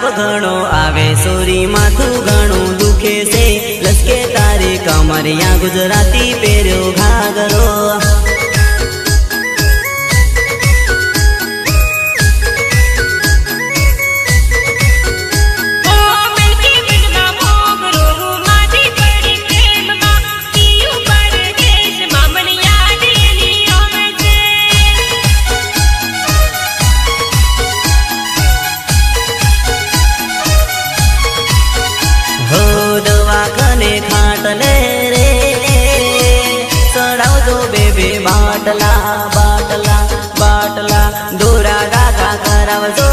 घणो आवे सोरी माथू घणो दुखे से लसके तारे कमरिया गुजराती पेर्यो घाघरो बाटला बाटला बाटला दोरा गागा करावजो